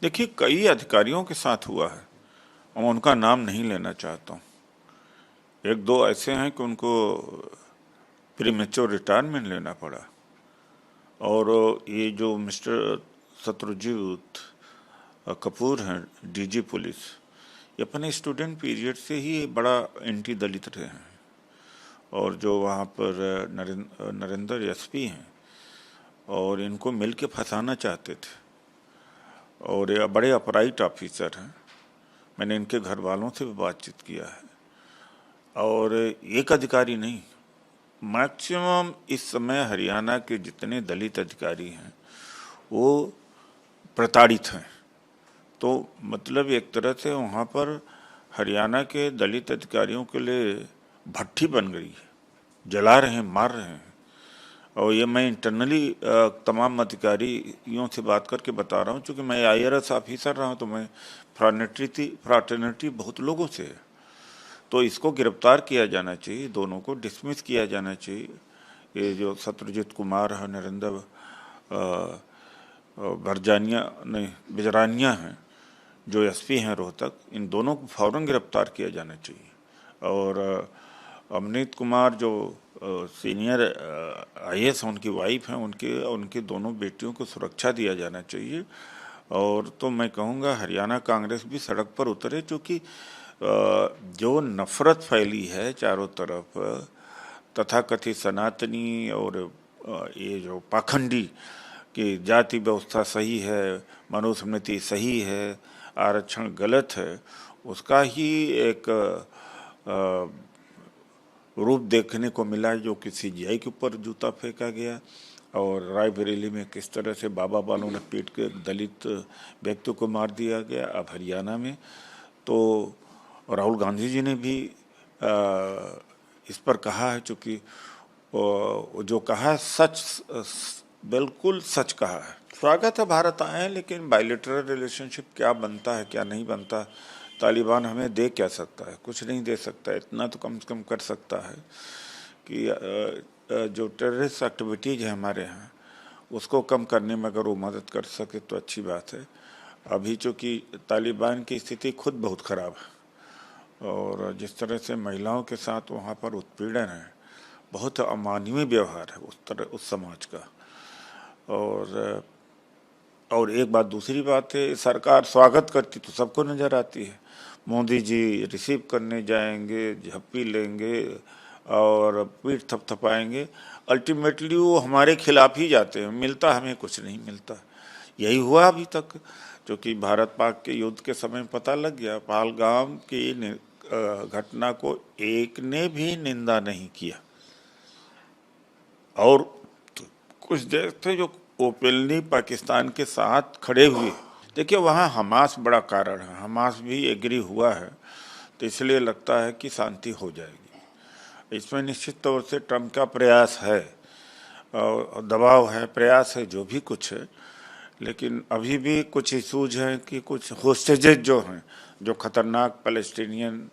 देखिए, कई अधिकारियों के साथ हुआ है। मैं उनका नाम नहीं लेना चाहता हूँ। एक दो ऐसे हैं कि उनको प्रीमेच्योर रिटायरमेंट लेना पड़ा। और ये जो मिस्टर शत्रुजीत कपूर हैं, डीजी पुलिस, ये अपने स्टूडेंट पीरियड से ही बड़ा एंटी दलित रहे हैं। और जो वहाँ पर नरेंद्र एसपी हैं, और इनको मिल के फंसाना चाहते थे। और ये बड़े अपराइट ऑफिसर हैं। मैंने इनके घर वालों से भी बातचीत किया है। और एक अधिकारी नहीं, मैक्सिमम इस समय हरियाणा के जितने दलित अधिकारी हैं वो प्रताड़ित हैं। तो मतलब एक तरह से वहाँ पर हरियाणा के दलित अधिकारियों के लिए भट्ठी बन गई है। जला रहे हैं, मार रहे हैं। और ये मैं इंटरनली तमाम अधिकारियों से बात करके बता रहा हूँ, क्योंकि मैं IRS ऑफिसर रहा हूँ, तो मैं फ्राटर्निटी बहुत लोगों से है। तो इसको गिरफ्तार किया जाना चाहिए, दोनों को डिसमिस किया जाना चाहिए। ये जो शत्रुजीत कुमार है, नरेंद्र भरजानिया नहीं बिजरानिया हैं, जो एसपी हैं रोहतक, इन दोनों को फौरन गिरफ्तार किया जाना चाहिए। और अमनीत कुमार जो सीनियर IAS हैं, उनकी वाइफ हैं, उनके दोनों बेटियों को सुरक्षा दिया जाना चाहिए। और तो मैं कहूँगा हरियाणा कांग्रेस भी सड़क पर उतरे, क्योंकि जो नफरत फैली है चारों तरफ, तथाकथित सनातनी और ये जो पाखंडी कि जाति व्यवस्था सही है, मनुस्मृति सही है, आरक्षण गलत है, उसका ही एक रूप देखने को मिला है, जो कि CGI के ऊपर जूता फेंका गया। और रायबरेली में किस तरह से बाबा बालों ने पीट के दलित व्यक्ति को मार दिया गया। अब हरियाणा में तो राहुल गांधी जी ने भी इस पर कहा है, चूँकि जो कहा है सच, बिल्कुल सच कहा है। स्वागत है, भारत आए हैं, लेकिन बायलैटरल रिलेशनशिप क्या बनता है क्या नहीं बनता, तालिबान हमें दे क्या सकता है? कुछ नहीं दे सकता। इतना तो कम से कम कर सकता है कि जो टेररिस्ट एक्टिविटीज़ है हमारे यहाँ, उसको कम करने में अगर वो मदद कर सके तो अच्छी बात है। अभी चूँकि तालिबान की स्थिति खुद बहुत ख़राब है, और जिस तरह से महिलाओं के साथ वहाँ पर उत्पीड़न है, बहुत अमानवीय व्यवहार है उस समाज का। और एक बात, दूसरी बात है, सरकार स्वागत करती तो सबको नज़र आती है। मोदी जी रिसीव करने जाएंगे, झप्पी लेंगे और पीठ थपथपाएंगे, अल्टीमेटली वो हमारे खिलाफ ही जाते हैं। मिलता हमें कुछ नहीं मिलता। यही हुआ अभी तक, क्योंकि भारत पाक के युद्ध के समय पता लग गया, पहलगाम की घटना को एक ने भी निंदा नहीं किया। और कुछ देश थे जो ओपनली पाकिस्तान के साथ खड़े हुए। देखिए, वहाँ हमास बड़ा कारण है, हमास भी एग्री हुआ है, तो इसलिए लगता है कि शांति हो जाएगी। इसमें निश्चित तौर से ट्रम्प का प्रयास है, और दबाव है, प्रयास है, जो भी कुछ है। लेकिन अभी भी कुछ इशूज हैं कि कुछ होस्टेजेज जो हैं, जो खतरनाक पैलेस्टीनियन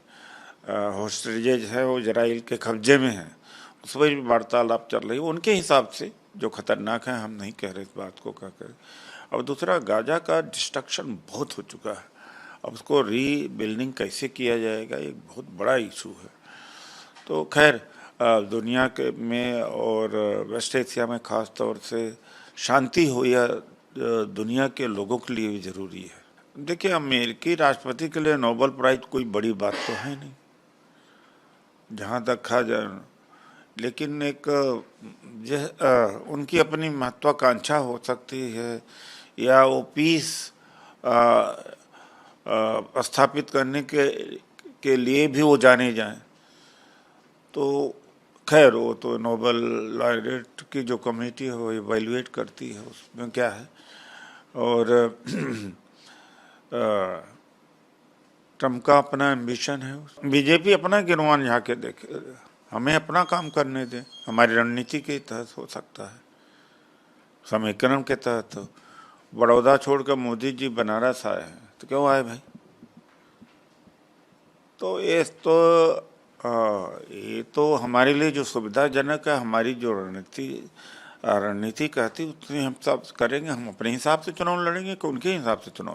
होस्टेजेज है, वो इजराइल के कब्जे में हैं, उस पर भी वार्तालाप चल रही है। उनके हिसाब से जो खतरनाक है, हम नहीं कह रहे इस बात को क्या करें। अब दूसरा, गाजा का डिस्ट्रक्शन बहुत हो चुका है, अब उसको रीबिल्डिंग कैसे किया जाएगा, एक बहुत बड़ा इशू है। तो खैर, दुनिया के में और वेस्ट एशिया में ख़ास तौर से शांति हो, या दुनिया के लोगों के लिए भी ज़रूरी है। देखिए, अमेरिकी राष्ट्रपति के लिए नोबेल प्राइज़ कोई बड़ी बात तो है नहीं, जहाँ तक कहा जाए। लेकिन एक उनकी अपनी महत्वाकांक्षा हो सकती है, या वो पीस स्थापित करने के लिए भी वो जाने जाएं। तो खैर, वो तो नोबेल लॉरेट की जो कमेटी है वो इवैल्यूएट करती है, उसमें क्या है। और ट्रम्प का अपना एम्बिशन है, बीजेपी अपना गिरवान झाके देखे, हमें अपना काम करने दें। हमारी रणनीति के तहत हो सकता है, समीकरण के तहत। बड़ौदा छोड़कर मोदी जी बनारस आए हैं, तो क्यों आए भाई? तो ये तो हमारे लिए जो सुविधाजनक है, हमारी जो रणनीति कहती उतनी हम सब करेंगे। हम अपने हिसाब से चुनाव लड़ेंगे कि उनके हिसाब से चुनाव